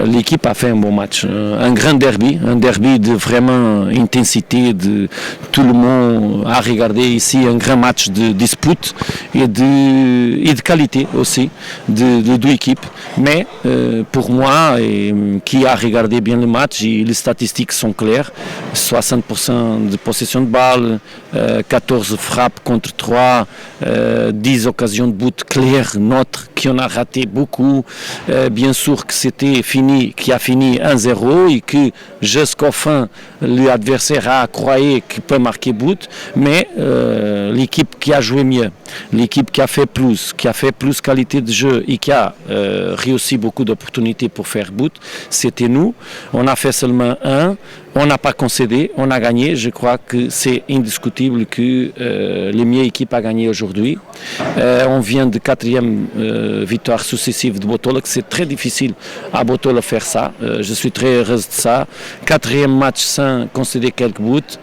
L'équipe a fait un bon match, un grand derby, un derby de vraiment intensité, de tout le monde a regardé ici un grand match de dispute et de qualité aussi de deux équipes. Mais pour moi, qui a regardé bien le match, les statistiques sont claires, 60% de possession de balle, 14 frappes contre 3, 10 occasions de but claires, notre qui en a raté beaucoup, bien sûr que c'était qui a fini 1-0 et que jusqu'au fin l'adversaire a croyé qu'il peut marquer but, mais l'équipe qui a joué mieux, l'équipe qui a fait plus qualité de jeu et qui a réussi beaucoup d'opportunités pour faire but, c'était nous. On a fait seulement un, on n'a pas concédé, on a gagné. Je crois que c'est indiscutible que les meilleures équipes a gagné aujourd'hui. On vient de 4e victoire successive de Botola, que c'est très difficile à Botola faire ça. Je suis très heureuse de ça. 4e match sans concéder quelques buts.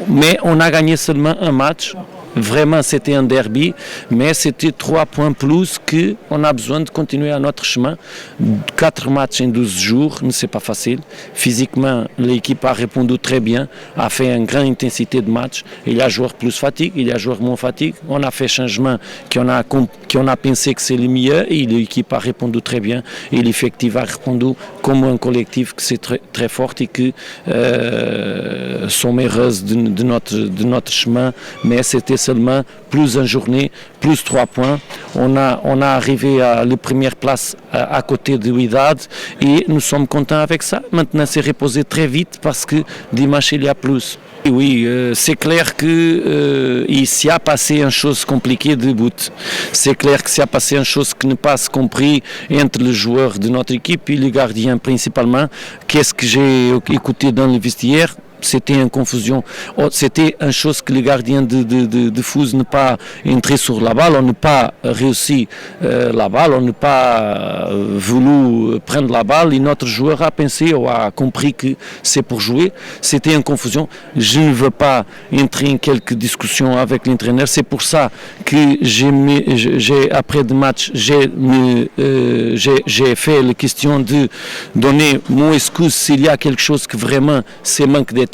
Mais on a gagné seulement un match. Vraiment, c'était un derby, mais c'était 3 points plus qu'on a besoin de continuer à notre chemin. 4 matchs en 12 jours, c'est pas facile. Physiquement, l'équipe a répondu très bien, a fait une grande intensité de match. Il y a joueurs plus fatigue, il y a joueurs moins fatigue. On a fait changement qu'on a pensé que c'est le mieux et l'équipe a répondu très bien. Et l'effectif a répondu comme un collectif que c'est très, très fort et que sont heureuses de notre chemin, mais c'était seulement plus une journée, plus 3 points. On a arrivé à la première place à côté de Wydad et nous sommes contents avec ça. Maintenant, c'est reposé très vite parce que dimanche, il y a plus. Oui, c'est clair que il s'y a passé une chose compliquée de but. C'est clair que s'y a passé une chose qui n'est pas compris entre les joueurs de notre équipe et les gardiens principalement. Qu'est-ce que j'ai écouté dans le vestiaire? C'était une confusion, c'était une chose que les gardiens de Fouz n'ont pas entré sur la balle, on n'a pas réussi la balle, on n'a pas voulu prendre la balle et notre joueur a pensé ou a compris que c'est pour jouer. C'était une confusion. Je ne veux pas entrer en quelques discussions avec l'entraîneur, c'est pour ça que après le match, j'ai fait la question de donner mon excuse s'il y a quelque chose que vraiment c'est manque d'éthique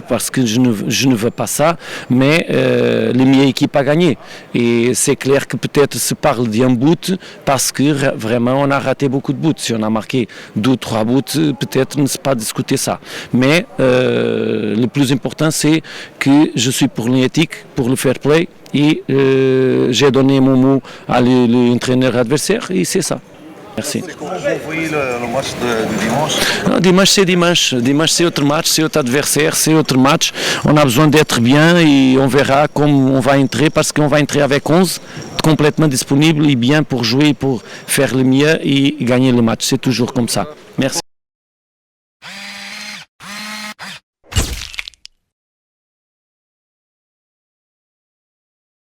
parce que je ne veux pas ça, mais les meilleures équipes a gagné et c'est clair que peut-être se parle d'un but parce que vraiment on a raté beaucoup de buts. Si on a marqué 2 ou 3 buts, peut-être ne se pas discuter ça, mais le plus important c'est que je suis pour l'éthique, pour le fair play et j'ai donné mon mot à l'entraîneur adversaire et c'est ça. Merci. Comment vous voyez le match de dimanche? Non, dimanche c'est dimanche. Dimanche c'est autre match, c'est autre adversaire, c'est autre match. On a besoin d'être bien et on verra comment on va entrer parce qu'on va entrer avec 11 complètement disponibles et bien pour jouer, pour faire le mieux et gagner le match. C'est toujours comme ça. Merci.